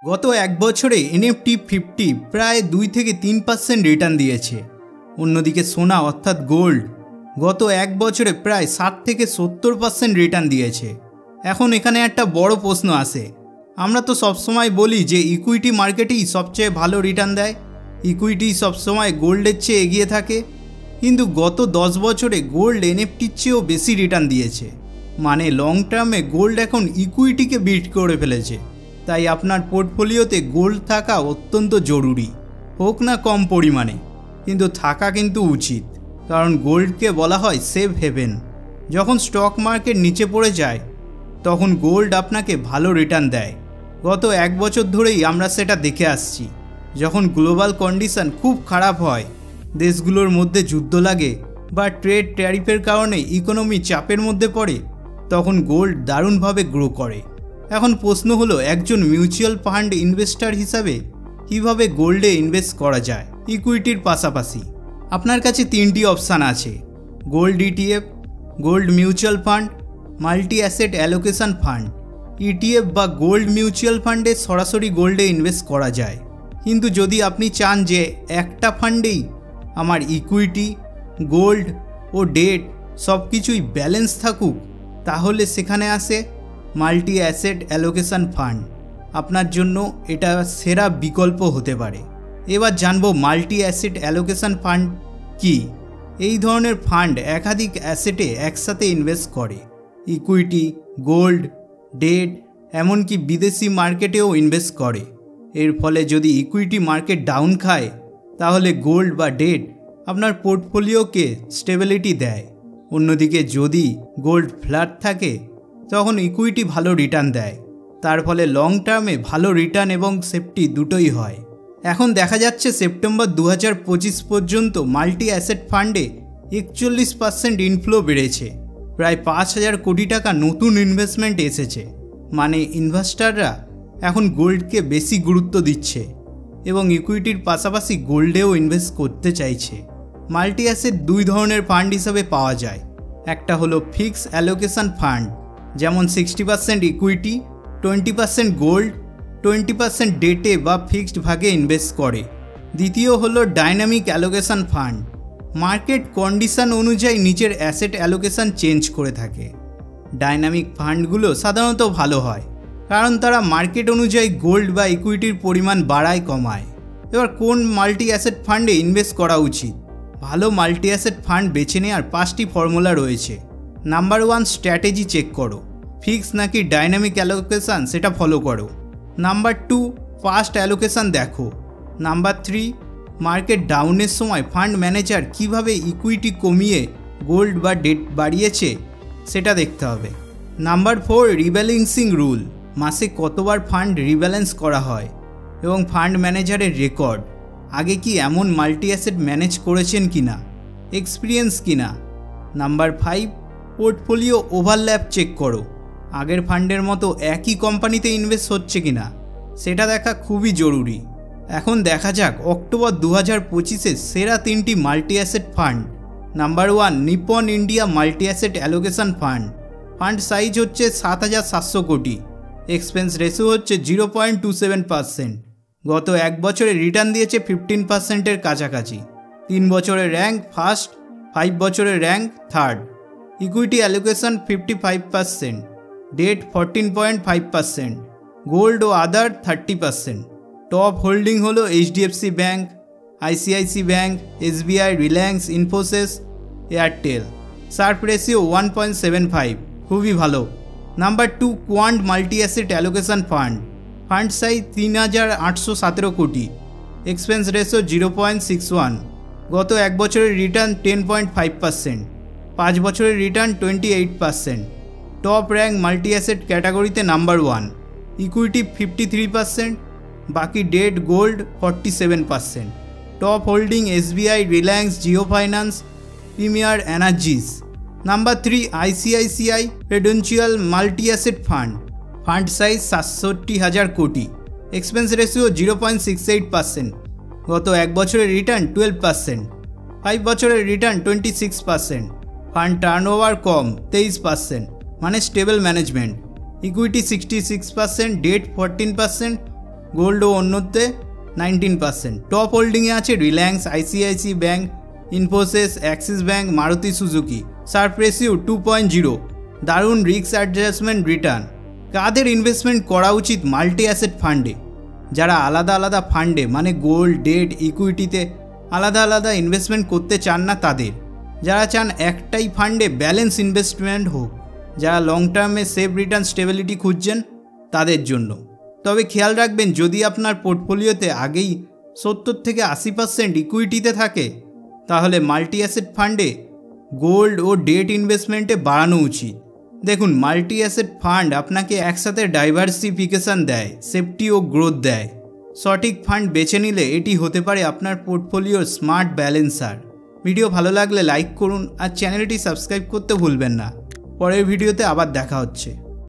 গত এক বছরে এনএফটি 50 প্রায় 2 থেকে 3% রিটার্ন দিয়েছে। অন্যদিকে সোনা অর্থাৎ গোল্ড গত এক বছরে প্রায় 60 থেকে 70% রিটার্ন দিয়েছে। এখন এখানে একটা বড় প্রশ্ন আসে, আমরা তো সবসময় বলি যে ইকুইটি মার্কেটেই সবচেয়ে ভালো রিটার্ন দেয়, ইকুইটি সবসময় গোল্ডের চেয়ে এগিয়ে থাকে, কিন্তু গত 10 বছরে গোল্ড এনএফটির চেয়েও বেশি রিটার্ন দিয়েছে। মানে লং টার্মে গোল্ড এখন ইকুইটিকে বিট করে ফেলেছে। তাই আপনার পোর্টফোলিওতে গোল্ড থাকা অত্যন্ত জরুরি, হোক না কম পরিমাণে, কিন্তু থাকা কিন্তু উচিত, কারণ গোল্ডকে বলা হয় সেফ হেভেন। যখন স্টক মার্কেট নিচে পড়ে যায় তখন গোল্ড আপনাকে ভালো রিটার্ন দেয়। গত এক বছর ধরেই আমরা সেটা দেখে আসছি। যখন গ্লোবাল কন্ডিশন খুব খারাপ হয়, দেশগুলোর মধ্যে যুদ্ধ লাগে বা ট্রেড ট্যারিফের কারণে ইকোনমি চাপের মধ্যে পড়ে, তখন গোল্ড দারুণভাবে গ্রো করে। এখন প্রশ্ন হলো, একজন মিউচুয়াল ফান্ড ইনভেস্টর হিসাবে কিভাবে গোল্ডে ইনভেস্ট করা যায় ইকুইটির পাশাপাশি? আপনার কাছে 3টি অপশান আছে: gold ETF, gold mutual fund, multi asset allocation fund. ETF বা গোল্ড মিউচুয়াল ফান্ডে সরাসরি গোল্ডে ইনভেস্ট করা যায়, কিন্তু যদি আপনি চান যে একটা ফান্ডেই আমার ইকুইটি, গোল্ড ও ডেট সব কিছুই ব্যালেন্স থাকুক, তাহলে সেখানে আসে মাল্টি অ্যাসেট অ্যালোকেশন ফান্ড। আপনার জন্য এটা সেরা বিকল্প হতে পারে। এবার জানবো মাল্টি অ্যাসেট অ্যালোকেশন ফান্ড কি। এই ধরনের ফান্ড একাধিক অ্যাসেটে একসাথে ইনভেস্ট করে, ইকুইটি, গোল্ড, ডেট, এমনকি বিদেশি মার্কেটেও ইনভেস্ট করে। এর ফলে যদি ইকুইটি মার্কেট ডাউন খায়, তাহলে গোল্ড বা ডেট আপনার পোর্টফোলিওকে স্টেবিলিটি দেয়। অন্যদিকে যদি গোল্ড ফ্ল্যাট থাকে, তখন ইকুইটি ভালো রিটার্ন দেয়। তার ফলে লং টার্মে ভালো রিটার্ন এবং সেফটি দুটোই হয়। এখন দেখা যাচ্ছে সেপ্টেম্বর 2025 পর্যন্ত মাল্টি অ্যাসেট ফান্ডে 41% ইনফ্লো বেড়েছে। প্রায় 5,000 কোটি টাকা নতুন ইনভেস্টমেন্ট এসেছে। মানে ইনভেস্টাররা এখন গোল্ডকে বেশি গুরুত্ব দিচ্ছে এবং ইকুইটির পাশাপাশি গোল্ডেও ইনভেস্ট করতে চাইছে। মাল্টি অ্যাসেট দুই ধরনের ফান্ড হিসাবে পাওয়া যায়। একটা হলো ফিক্স অ্যালোকেশন ফান্ড, যেমন 60% ইকুইটি, 20% গোল্ড, 20% ডেটে বা ফিক্সড ভাগে ইনভেস্ট করে। দ্বিতীয় হলো dynamic allocation fund, market condition অনুযায়ী নিজের অ্যাসেট অ্যালোকেশন চেঞ্জ করে থাকে। ডাইনামিক ফান্ডগুলো সাধারণত ভালো হয়, কারণ তারা মার্কেট অনুযায়ী গোল্ড বা ইকুইটির পরিমাণ বাড়ায় কমায়। এবার কোন মাল্টি অ্যাসেট ফান্ডে ইনভেস্ট করা উচিত? ভালো মাল্টি অ্যাসেট ফান্ড বেছে নেওয়ার 5টি ফর্মুলা রয়েছে। নাম্বার 1, স্ট্র্যাটেজি চেক করো, ফিক্স নাকি ডাইনামিক অ্যালোকেশন সেটা ফলো করো। নাম্বার 2, ফাস্ট অ্যালোকেশন দেখো। নাম্বার 3, মার্কেট ডাউনের সময় ফান্ড ম্যানেজার কিভাবে ইকুইটি কমিয়ে গোল্ড বা ডেট বাড়িয়েছে সেটা দেখতে হবে। নাম্বার 4, রিব্যালেন্সিং রুল, মাসে কতবার ফান্ড রিব্যালেন্স করা হয় এবং ফান্ড ম্যানেজারের রেকর্ড, আগে কি এমন মাল্টি অ্যাসেট ম্যানেজ করেছেন কিনা, এক্সপিরিয়েন্স কিনা। নাম্বার 5, পোর্টফোলিও ওভারল্যাপ চেক করো, আগের ফান্ডের মতো একই কোম্পানিতে ইনভেস্ট হচ্ছে কিনা সেটা দেখা খুবই জরুরি। এখন দেখা যাক অক্টোবর 2025-এ সেরা 3টি multi asset fund. Number 1, Nipon India multi asset allocation fund. Fund size হচ্ছে 7,700 কোটি, এক্সপেন্স রেশিও হচ্ছে 0.27%। গত এক বছরে রিটার্ন দিয়েছে 15%-এর কাছাকাছি। 3 বছরের র্যাঙ্ক ফার্স্ট, 5 বছরের rank third. Equity allocation 55%, debt 14.5%, gold ও আদার 30%। টপ হোল্ডিং হলো HDFC bank, ICICI bank, SBI, Reliance, Infosys, Airtel. Sharpe ratio 1.75, খুবই ভালো। Number 2, Quant multi asset allocation fund. Fund size 3,817 কোটি, এক্সপেন্স রেশিও 0.61। গত এক বছরের রিটার্ন 10.5%, 5 বছরের return 28%। Top rank multi asset ক্যাটাগরিতে নাম্বার 1, ইকুইটি 53%, বাকি debt gold 47%। Top holding SBI, Reliance, Jio Finance, Premier Energies. Number 3, ICICI Prudential multi asset fund. Fund size 67,000 কোটি, expense ratio 0.68%। গত এক বছরের রিটার্ন 12%, 5 বছরের রিটার্ন 26%। ফান্ড টার্নওভার কম 23%, মানে stable management. Equity 66%, debt 14%, gold ও অন্যতে 19%। টপ হোল্ডিংয়ে আছে Reliance, ICICI bank, Infosys, Axis bank, Maruti Suzuki. Sharpe ratio 2.0। দারুণ রিস্ক অ্যাডজাস্টমেন্ট রিটার্ন। কাদের ইনভেস্টমেন্ট করা উচিত মাল্টি অ্যাসেট ফান্ডে? যারা আলাদা আলাদা ফান্ডে মানে গোল্ড, ডেট, ইকুইটিতে আলাদা আলাদা ইনভেস্টমেন্ট করতে চান না তাদের। যারা চান একটাই ফান্ডে ব্যালেন্স ইনভেস্টমেন্ট হোক। যারা লং টার্মে সেফ রিটার্ন স্টেবিলিটি খুঁজছেন তাদের জন্য। তবে খেয়াল রাখবেন, যদি আপনার পোর্টফোলিওতে আগেই 70 থেকে 80% ইকুইটিতে থাকে তাহলে মাল্টি অ্যাসেট ফান্ডে গোল্ড ও ডেট ইনভেস্টমেন্টে বাড়ানো উচিত। দেখুন, মাল্টি অ্যাসেট ফান্ড আপনাকে একসাথে ডাইভার্সিফিকেশান দেয়, সেফটি ও গ্রোথ দেয়। সঠিক ফান্ড বেছে নিলে এটি হতে পারে আপনার পোর্টফোলিওর স্মার্ট ব্যালেন্সার। ভিডিও ভালো লাগলে লাইক করুন আর চ্যানেলটি সাবস্ক্রাইব করতে ভুলবেন না। পরের ভিডিওতে আবার দেখা হচ্ছে।